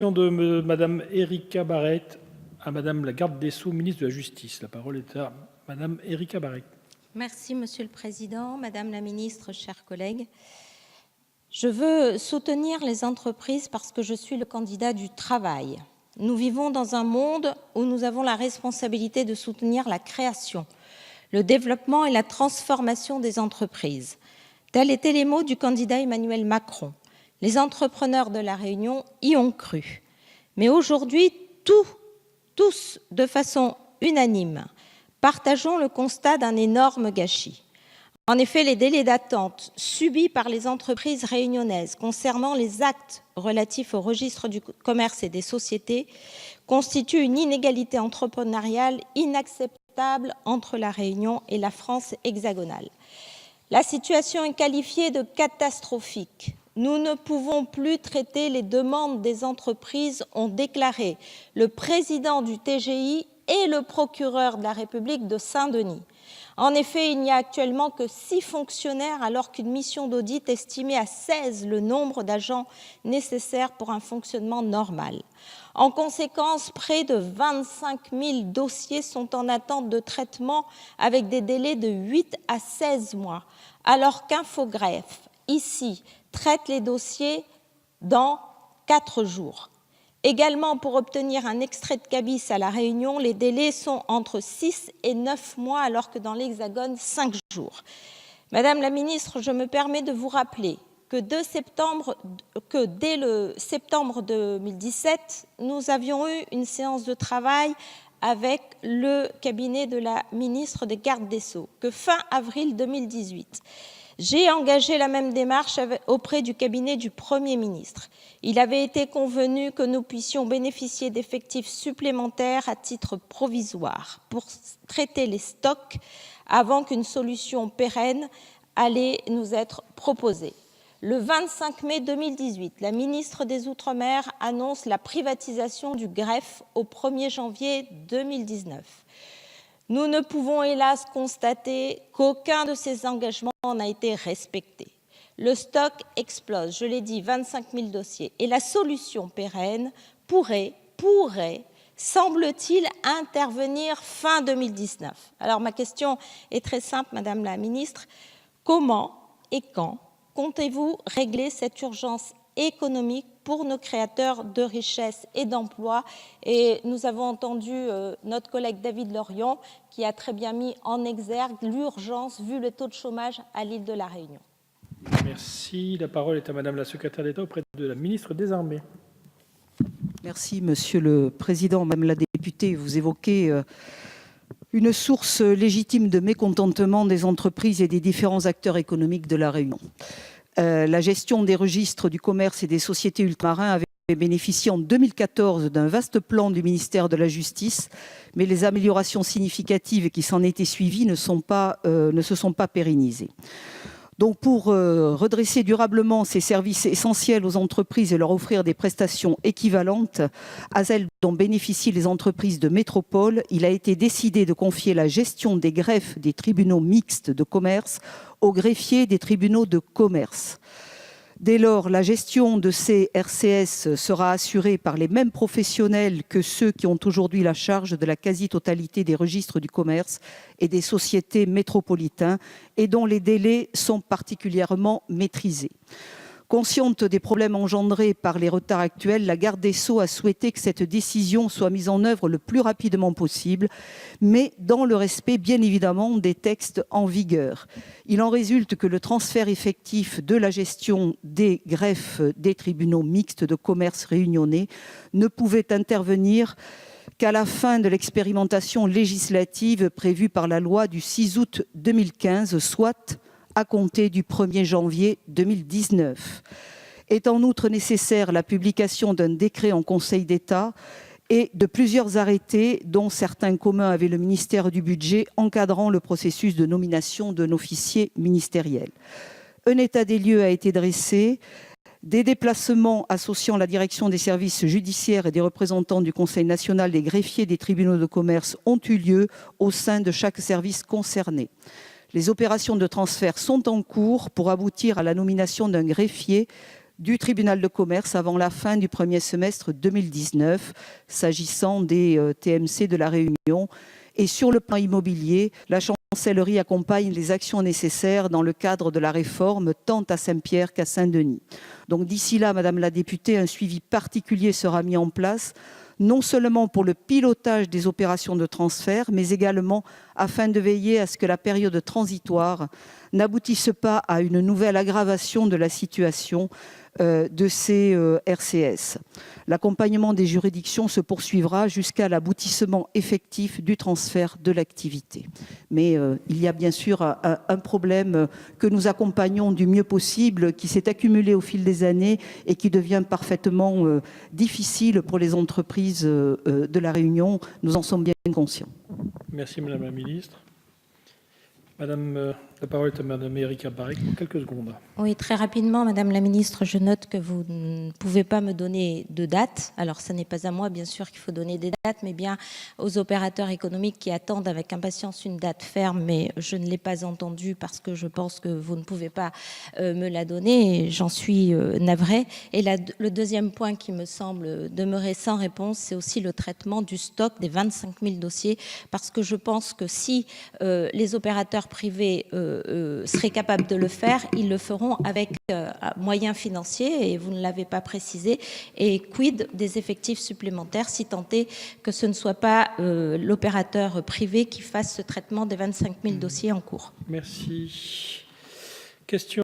De Madame Erika Barrette à Madame la garde des Sceaux, ministre de la Justice. La parole est à Madame Erika Barrette. Merci Monsieur le Président, Madame la Ministre, chers collègues. Je veux soutenir les entreprises parce que je suis le candidat du travail. Nous vivons dans un monde où nous avons la responsabilité de soutenir la création, le développement et la transformation des entreprises. Tels étaient les mots du candidat Emmanuel Macron. Les entrepreneurs de La Réunion y ont cru. Mais aujourd'hui, tous, de façon unanime, partageons le constat d'un énorme gâchis. En effet, les délais d'attente subis par les entreprises réunionnaises concernant les actes relatifs au registre du commerce et des sociétés constituent une inégalité entrepreneuriale inacceptable entre La Réunion et la France hexagonale. La situation est qualifiée de catastrophique. Nous ne pouvons plus traiter les demandes des entreprises, ont déclaré le président du TGI et le procureur de la République de Saint-Denis. En effet, il n'y a actuellement que 6 fonctionnaires alors qu'une mission d'audit estimait à 16 le nombre d'agents nécessaires pour un fonctionnement normal. En conséquence, près de 25 000 dossiers sont en attente de traitement avec des délais de 8 à 16 mois, alors qu'Infogreffe, ici, traite les dossiers dans 4 jours. Également, pour obtenir un extrait de cabis à La Réunion, les délais sont entre 6 et 9 mois, alors que dans l'Hexagone, 5 jours. Madame la ministre, je me permets de vous rappeler que dès le septembre 2017, nous avions eu une séance de travail avec le cabinet de la ministre des Gardes des Sceaux, que fin avril 2018, j'ai engagé la même démarche auprès du cabinet du Premier ministre. Il avait été convenu que nous puissions bénéficier d'effectifs supplémentaires à titre provisoire pour traiter les stocks avant qu'une solution pérenne allait nous être proposée. Le 25 mai 2018, la ministre des Outre-mer annonce la privatisation du greffe au 1er janvier 2019. Nous ne pouvons hélas constater qu'aucun de ces engagements n'a été respecté. Le stock explose, je l'ai dit, 25 000 dossiers. Et la solution pérenne pourrait, semble-t-il, intervenir fin 2019. Alors ma question est très simple, Madame la Ministre. Comment et quand comptez-vous régler cette urgence économique pour nos créateurs de richesses et d'emplois? Et nous avons entendu notre collègue David Lorion qui a très bien mis en exergue l'urgence vu le taux de chômage à l'île de La Réunion. Merci. La parole est à Madame la secrétaire d'État auprès de la ministre des Armées. Merci Monsieur le Président. Madame la députée, vous évoquez une source légitime de mécontentement des entreprises et des différents acteurs économiques de La Réunion. La gestion des registres du commerce et des sociétés ultramarins avait bénéficié en 2014 d'un vaste plan du ministère de la Justice, mais les améliorations significatives qui s'en étaient suivies ne se sont pas pérennisées. Donc pour redresser durablement ces services essentiels aux entreprises et leur offrir des prestations équivalentes à celles dont bénéficient les entreprises de métropole, il a été décidé de confier la gestion des greffes des tribunaux mixtes de commerce aux greffiers des tribunaux de commerce. Dès lors, la gestion de ces RCS sera assurée par les mêmes professionnels que ceux qui ont aujourd'hui la charge de la quasi-totalité des registres du commerce et des sociétés métropolitains et dont les délais sont particulièrement maîtrisés. Consciente des problèmes engendrés par les retards actuels, la garde des Sceaux a souhaité que cette décision soit mise en œuvre le plus rapidement possible, mais dans le respect, bien évidemment, des textes en vigueur. Il en résulte que le transfert effectif de la gestion des greffes des tribunaux mixtes de commerce réunionnais ne pouvait intervenir qu'à la fin de l'expérimentation législative prévue par la loi du 6 août 2015, soit à compter du 1er janvier 2019. Est en outre nécessaire la publication d'un décret en Conseil d'État et de plusieurs arrêtés, dont certains communs avec le ministère du Budget, encadrant le processus de nomination d'un officier ministériel. Un état des lieux a été dressé. Des déplacements associant la direction des services judiciaires et des représentants du Conseil national des greffiers des tribunaux de commerce ont eu lieu au sein de chaque service concerné. Les opérations de transfert sont en cours pour aboutir à la nomination d'un greffier du tribunal de commerce avant la fin du premier semestre 2019, s'agissant des TMC de la Réunion. Et sur le plan immobilier, la chancellerie accompagne les actions nécessaires dans le cadre de la réforme, tant à Saint-Pierre qu'à Saint-Denis. Donc d'ici là, Madame la députée, un suivi particulier sera mis en place, non seulement pour le pilotage des opérations de transfert, mais également afin de veiller à ce que la période transitoire n'aboutisse pas à une nouvelle aggravation de la situation de ces RCS. L'accompagnement des juridictions se poursuivra jusqu'à l'aboutissement effectif du transfert de l'activité. Mais il y a bien sûr un problème que nous accompagnons du mieux possible, qui s'est accumulé au fil des années et qui devient parfaitement difficile pour les entreprises de La Réunion. Nous en sommes bien conscients. Merci Madame la Ministre. La parole est à Madame Erika Barrett pour quelques secondes. Oui, très rapidement, Madame la Ministre, je note que vous ne pouvez pas me donner de date. Alors, ce n'est pas à moi, bien sûr, qu'il faut donner des dates, mais bien aux opérateurs économiques qui attendent avec impatience une date ferme, mais je ne l'ai pas entendue parce que je pense que vous ne pouvez pas me la donner, et j'en suis navrée. Et le deuxième point qui me semble demeurer sans réponse, c'est aussi le traitement du stock des 25 000 dossiers, parce que je pense que si les opérateurs privés seraient capables de le faire, ils le feront avec moyens financiers, et vous ne l'avez pas précisé. Et quid des effectifs supplémentaires, si tant est que ce ne soit pas l'opérateur privé qui fasse ce traitement des 25 000 dossiers en cours. Merci. Question